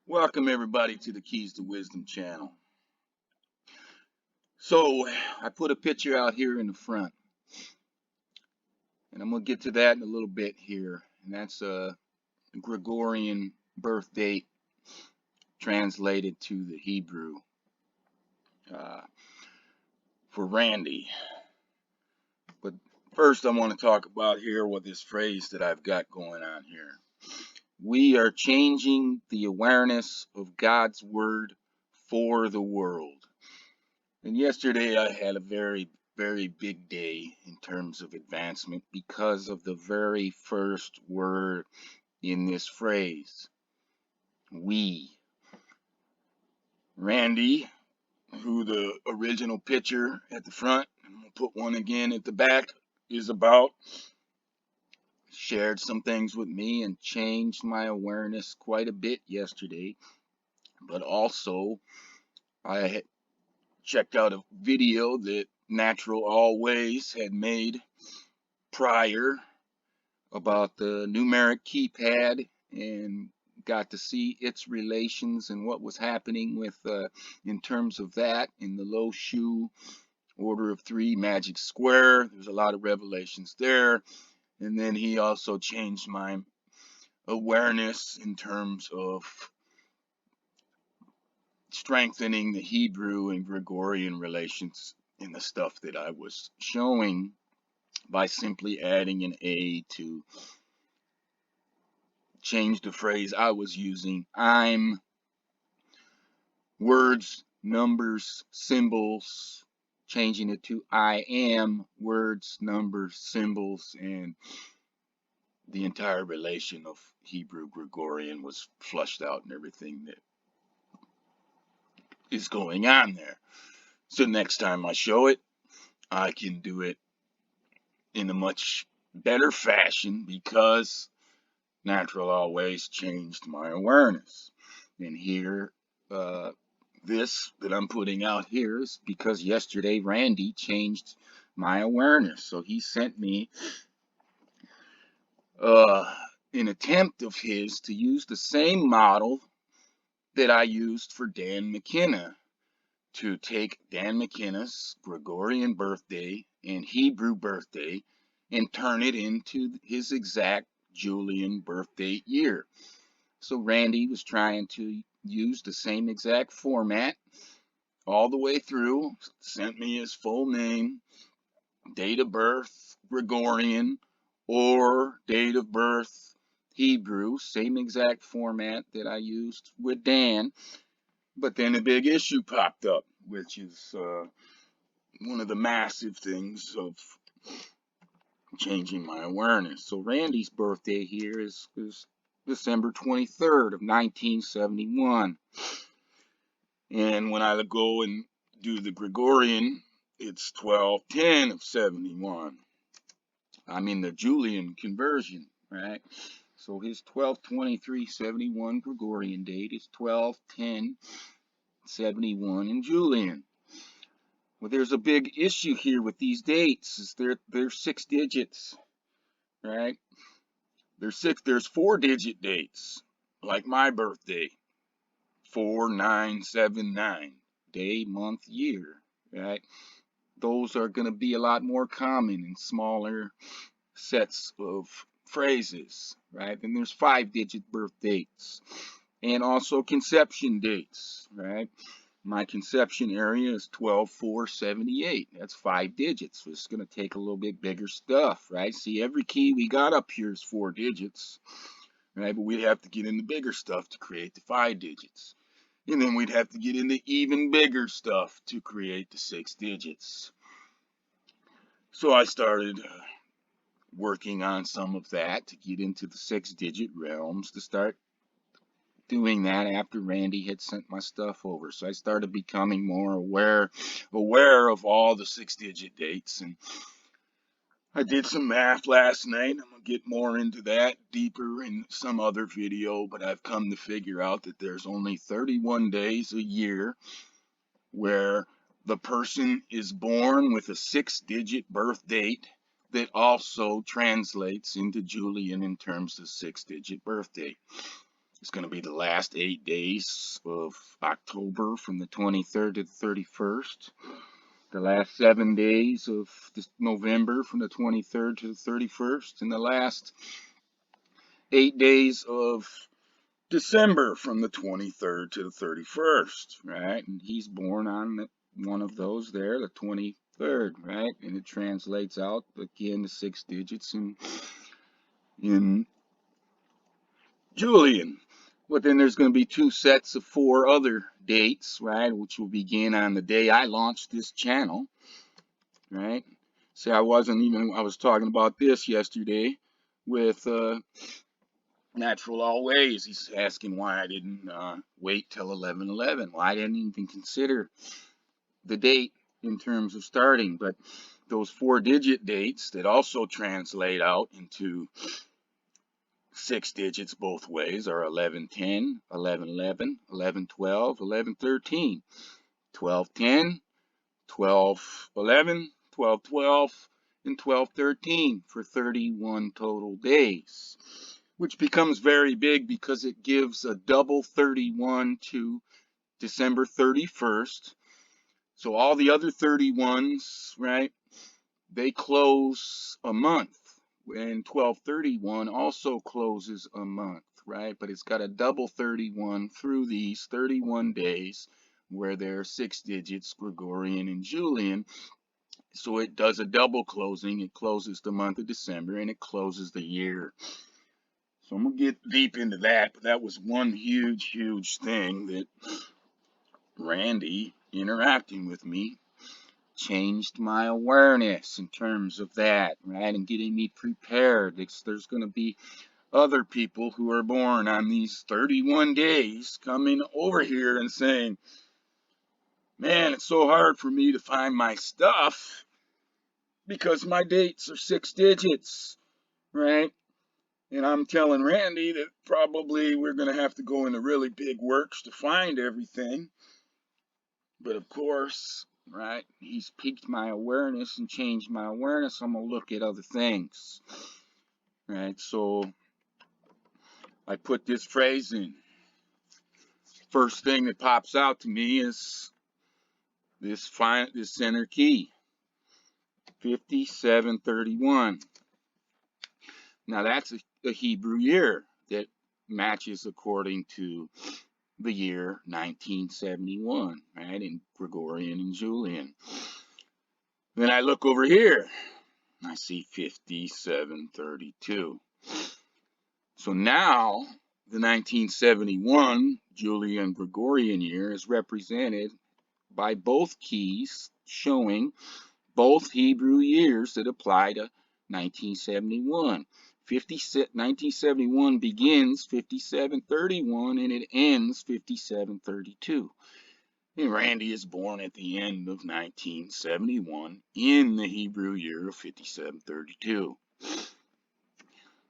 Welcome everybody to the Keys to Wisdom channel. So I put a picture out here in the front, and I'm going to get to that in a little bit here. And that's a Gregorian birth date translated to the Hebrew for Randy. But first I want to talk about here what this phrase that I've got going on here. We are changing the awareness of God's word for the world. And yesterday I had a very big day in terms of advancement because of the very first word in this phrase. We. Randy, who the original picture at the front, and I'm going to put one again at the back, is about, shared some things with me and changed my awareness quite a bit yesterday. But also, I had checked out a video that Natural Always had made prior about the numeric keypad and got to see its relations and what was happening with in terms of that in the low shoe order of 3 magic square. There's a lot of revelations there. And then he also changed my awareness in terms of strengthening the Hebrew and Gregorian relations in the stuff that I was showing by simply adding an A to change the phrase I was using. I'm words, numbers, symbols, changing it to I am words, numbers, symbols, and the entire relation of Hebrew Gregorian was flushed out and everything that is going on there. So next time I show it, I can do it in a much better fashion because Natural Always changed my awareness. And here, this that I'm putting out here is because yesterday Randy changed my awareness. So he sent me an attempt of his to use the same model that I used for Dan McKenna, to take Dan McKenna's Gregorian birthday and Hebrew birthday and turn it into his exact Julian birthday year. So Randy was trying to use the same exact format all the way through, sent me his full name, date of birth Gregorian, or date of birth Hebrew, same exact format that I used with Dan. But then a big issue popped up, which is one of the massive things of changing my awareness. So Randy's birthday here is December 23rd of 1971. And when I go and do the Gregorian, it's 12/10 of 71. I mean the Julian conversion, right? So his 12/23/71 Gregorian date is 12/10/71 in Julian. Well, there's a big issue here with these dates. Is they're 6 digits, right? There's 4-digit dates, like my birthday, 4979, day, month, year, right? Those are going to be a lot more common in smaller sets of phrases, right? Then there's 5-digit birth dates and also conception dates, right? My conception area is 12/4/78. That's 5 digits. So it's going to take a little bit bigger stuff, right? See, every key we got up here is 4 digits, right? But we'd have to get into bigger stuff to create the 5 digits. And then we'd have to get into even bigger stuff to create the 6 digits. So I started working on some of that to get into the 6-digit realms, to start doing that after Randy had sent my stuff over. So I started becoming more aware of all the 6-digit dates. And I did some math last night. I'm going to get more into that deeper in some other video, but I've come to figure out that there's only 31 days a year where the person is born with a 6-digit birth date that also translates into Julian in terms of 6-digit birth date. It's going to be the last 8 days of October from the 23rd to the 31st. The last 7 days of November from the 23rd to the 31st. And the last 8 days of December from the 23rd to the 31st, right? And he's born on one of those there, the 23rd, right? And it translates out again to 6 digits in Julian. But then there's going to be 2 sets of 4 other dates, right? Which will begin on the day I launched this channel, right? See, I was talking about this yesterday with Natural Always. He's asking why I didn't wait till 11/11. Why I didn't even consider the date in terms of starting. But those 4-digit dates that also translate out into 6 digits both ways are 11/10, 11/11, 11/12, 11/13, 12/10, 12/11, 12/12, and 12/13 for 31 total days, which becomes very big because it gives a double 31 to December 31st. So all the other 31s, right, they close a month. And 12/31 also closes a month, right? But it's got a double 31 through these 31 days where there are 6 digits, Gregorian and Julian. So it does a double closing. It closes the month of December and it closes the year. So I'm going to get deep into that, but that was one huge thing that Randy interacting with me changed my awareness in terms of that, right? And getting me prepared. There's going to be other people who are born on these 31 days coming over here and saying, man, it's so hard for me to find my stuff because my dates are 6 digits, right? And I'm telling Randy that probably we're going to have to go into really big works to find everything. But of course, right, he's piqued my awareness and changed my awareness. I'm going to look at other things, right? So I put this phrase in. First thing that pops out to me is this center key, 5731. Now that's a Hebrew year that matches according to the year 1971, right, in Gregorian and Julian. Then I look over here, I see 5732. So now the 1971 Julian Gregorian year is represented by both keys showing both Hebrew years that apply to 1971. 1971 begins 5731 and it ends 5732. And Randy is born at the end of 1971 in the Hebrew year of 5732.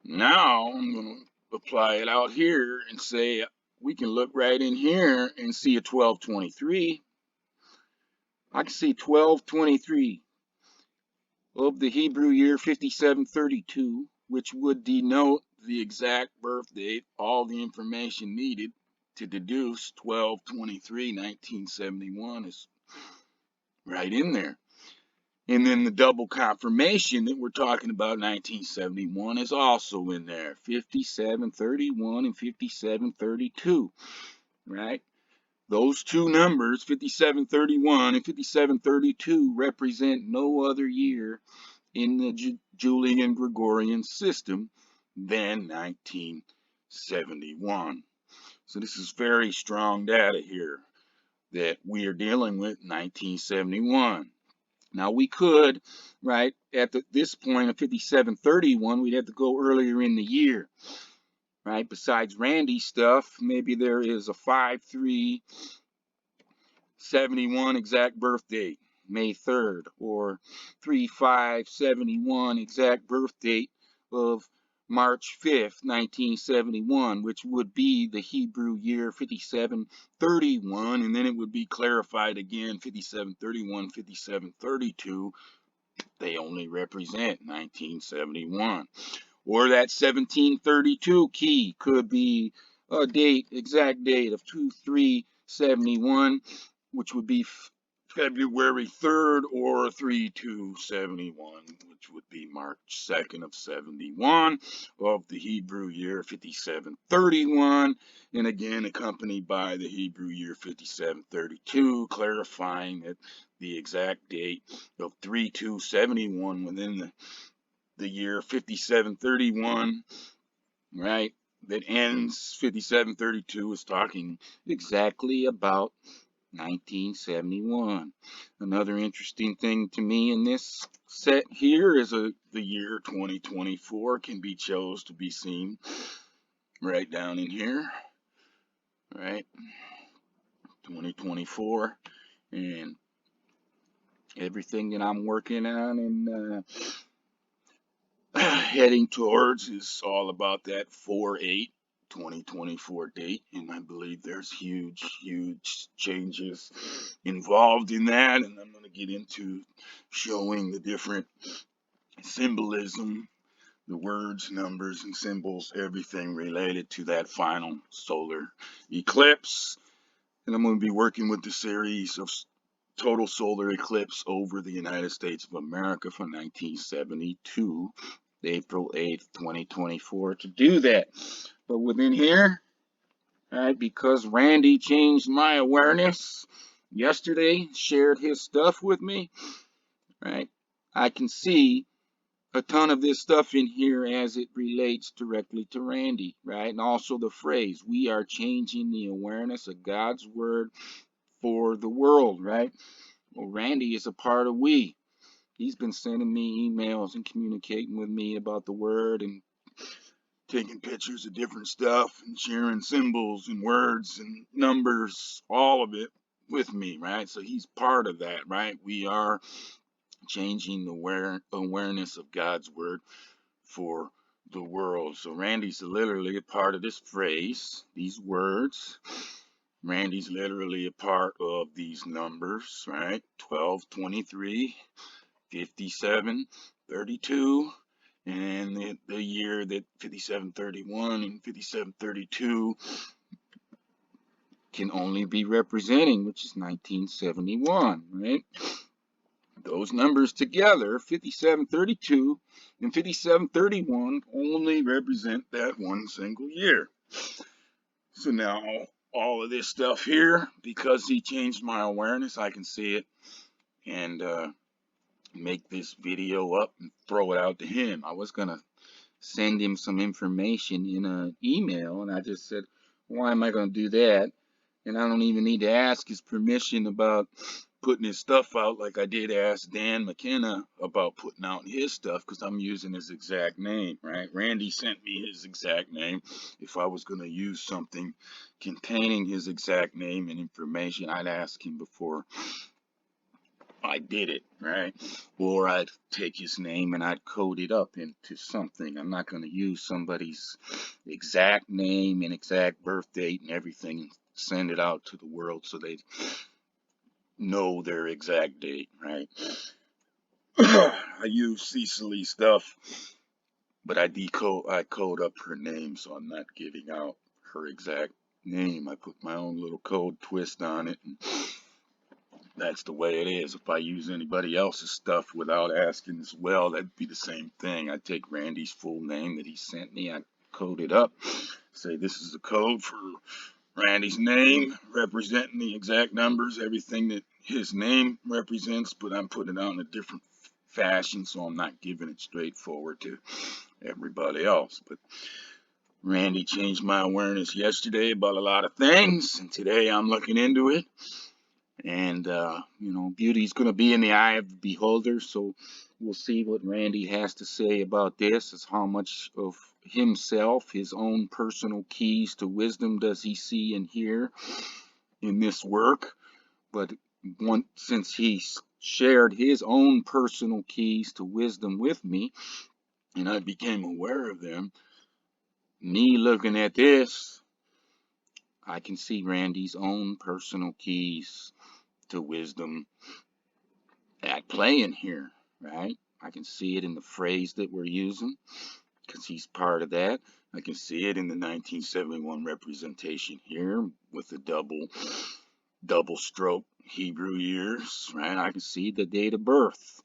Now I'm going to apply it out here and say we can look right in here and see a 1223. I can see 1223 of the Hebrew year 5732, which would denote the exact birth date, all the information needed to deduce 12/23/1971 is right in there. And then the double confirmation that we're talking about, 1971, is also in there, 5731 and 5732, right? Those two numbers, 5731 and 5732, represent no other year in the Julian Gregorian system than 1971. So this is very strong data here that we are dealing with 1971. Now we could, right, at this point of 5731, we'd have to go earlier in the year, right? Besides Randy's stuff, maybe there is a 5/3/71 exact birth date, May 3rd, or 3/5/71 exact birth date of March 5th, 1971, which would be the Hebrew year 5731, and then it would be clarified again, 5731, 5732, they only represent 1971. Or that 1732 key could be a date, exact date of 2/3/71, which would be February 3rd, or 3/2/71, which would be March 2nd of 71 of the Hebrew year 5731, and again accompanied by the Hebrew year 5732, clarifying that the exact date of 3/2/71 within the year 5731, right, that ends 5732 is talking exactly about 1971. Another interesting thing to me in this set here is the year 2024 can be chose to be seen right down in here, right? 2024, and everything that I'm working on and heading towards is all about that 4/8/2024 date, and I believe there's huge changes involved in that, and I'm going to get into showing the different symbolism, the words, numbers, and symbols, everything related to that final solar eclipse. And I'm going to be working with the series of total solar eclipse over the United States of America from 1972, April 8th, 2024, to do that. But within here, right, because Randy changed my awareness yesterday, shared his stuff with me, right, I can see a ton of this stuff in here as it relates directly to Randy, right? And also the phrase, we are changing the awareness of God's word for the world, right? Well, Randy is a part of we. He's been sending me emails and communicating with me about the word and taking pictures of different stuff and sharing symbols and words and numbers, all of it with me, right? So he's part of that, right? We are changing the awareness of God's word for the world. So Randy's literally a part of this phrase, these words. Randy's literally a part of these numbers, right? 12, 23, 57, 32, and the year that 5731 and 5732 can only be representing, which is 1971, right? Those numbers together, 5732 and 5731, only represent that one single year. So now all of this stuff here, because he changed my awareness, I can see it and make this video up and throw it out to him. I was gonna send him some information in an email, and I just said, why am I gonna do that? And I don't even need to ask his permission about putting his stuff out like I did ask Dan McKenna about putting out his stuff, because I'm using his exact name, right? Randy sent me his exact name. If I was going to use something containing his exact name and information, I'd ask him before I did it, right? Or I'd take his name and I'd code it up into something. I'm not going to use somebody's exact name and exact birth date and everything and send it out to the world so they know their exact date, right? I use Cecily stuff, but I code up her name, so I'm not giving out her exact name. I put my own little code twist on it, and that's the way it is. If I use anybody else's stuff without asking as well, that'd be the same thing. I take Randy's full name that he sent me, I code it up, say this is the code for Randy's name, representing the exact numbers, everything that his name represents, but I'm putting it out in a different fashion, so I'm not giving it straightforward to everybody else. But Randy changed my awareness yesterday about a lot of things, and today I'm looking into it. And, you know, beauty's going to be in the eye of the beholder, so we'll see what Randy has to say about this, is how much of himself, his own personal keys to wisdom does he see and hear in this work. But since he shared his own personal keys to wisdom with me, and I became aware of them, me looking at this, I can see Randy's own personal keys to wisdom at play in here, right? I can see it in the phrase that we're using. because he's part of that. I can see it in the 1971 representation here with the double stroke Hebrew years, right? I can see the date of birth,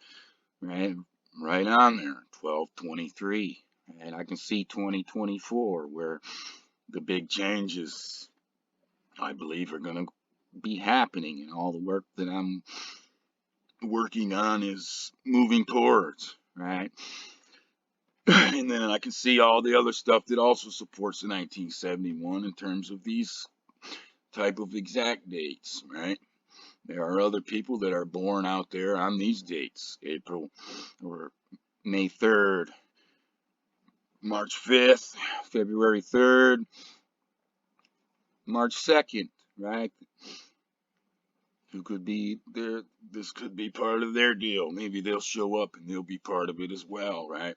right on there, 12/23, and I can see 2024, where the big changes, I believe, are going to be happening, and all the work that I'm working on is moving towards, right? And then I can see all the other stuff that also supports the 1971 in terms of these type of exact dates, right? There are other people that are born out there on these dates, April or May 3rd, March 5th, February 3rd, March 2nd, right? Who could be there? This could be part of their deal. Maybe they'll show up and they'll be part of it as well, right?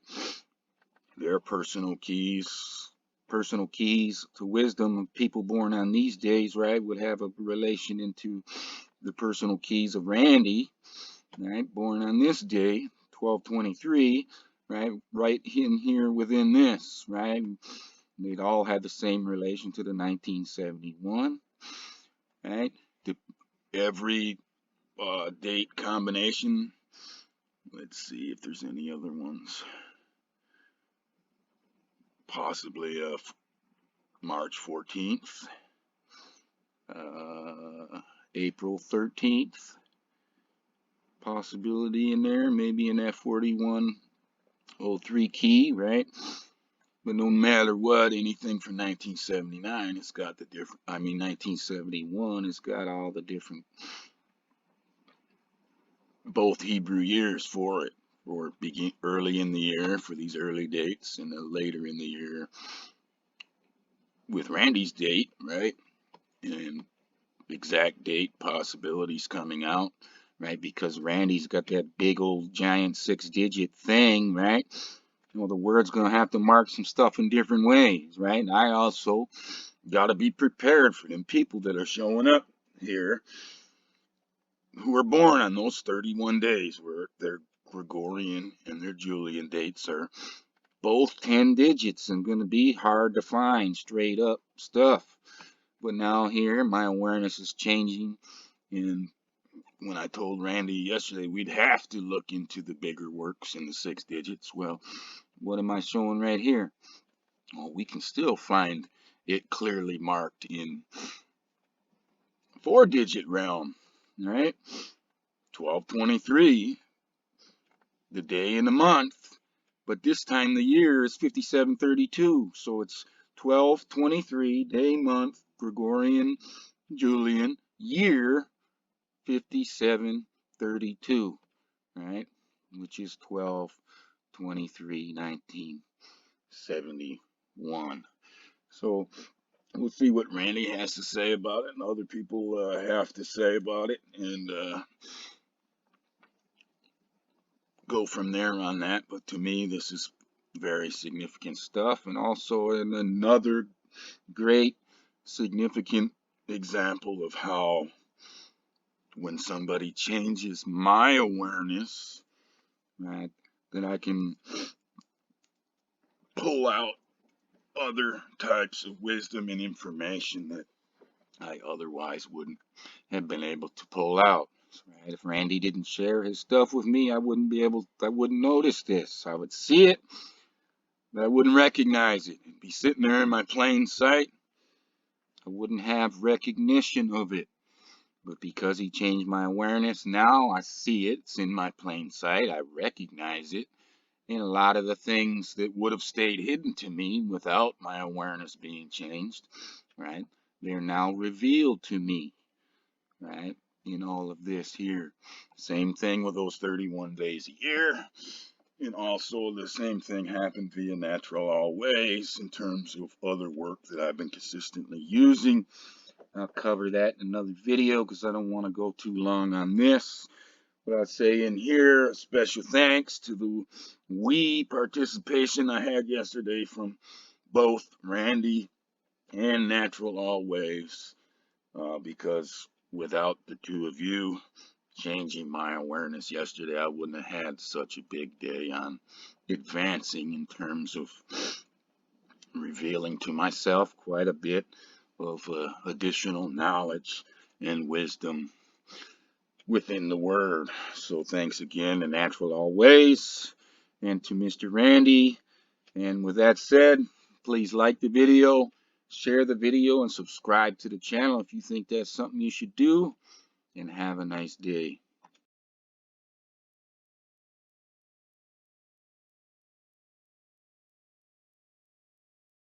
Their personal keys to wisdom of people born on these days, right, would have a relation into the personal keys of Randy, right, born on this day, 12/23, right in here within this, right? They'd all have the same relation to the 1971, right? Every date combination. Let's see if there's any other ones. Possibly March 14th, April 13th, possibility in there, maybe in that 4103 key, right? But no matter what, anything from 1979, it's got the different, 1971, it's got all the different, both Hebrew years for it, or begin early in the year for these early dates, and then later in the year with Randy's date, right? And exact date possibilities coming out, right? Because Randy's got that big old giant 6-digit thing, right? You know, the word's going to have to mark some stuff in different ways, right? And I also got to be prepared for them people that are showing up here who are born on those 31 days where their Gregorian and their Julian dates are both 10 digits and going to be hard to find straight up stuff. But now here, my awareness is changing, and when I told Randy yesterday we'd have to look into the bigger works in the 6 digits, well, what am I showing right here? Well, we can still find it clearly marked in 4-digit realm, right? 12/23, the day and the month, but this time the year is 5732, so it's 12/23, day, month, Gregorian, Julian, year 5732, right? Which is 12/23/1971. So we'll see what Randy has to say about it and other people have to say about it, and go from there on that. But to me, this is very significant stuff, and also another great significant example of how when somebody changes my awareness, right, then I can pull out other types of wisdom and information that I otherwise wouldn't have been able to pull out. Right? If Randy didn't share his stuff with me, I wouldn't notice this. I would see it, but I wouldn't recognize it. It'd be sitting there in my plain sight. I wouldn't have recognition of it. But because he changed my awareness, now I see it. It's in my plain sight. I recognize it. And a lot of the things that would have stayed hidden to me without my awareness being changed, right, they're now revealed to me, right, in all of this here. Same thing with those 31 days a year. And also the same thing happened via natural always in terms of other work that I've been consistently using. I'll cover that in another video because I don't want to go too long on this. But I'd say in here, a special thanks to the wee participation I had yesterday from both Randy and Natural Always, because without the two of you, changing my awareness yesterday, I wouldn't have had such a big day on advancing in terms of revealing to myself quite a bit of additional knowledge and wisdom within the Word. So thanks again, and natural always, and to Mr. Randy. And with that said, please like the video, share the video, and subscribe to the channel if you think that's something you should do. And have a nice day.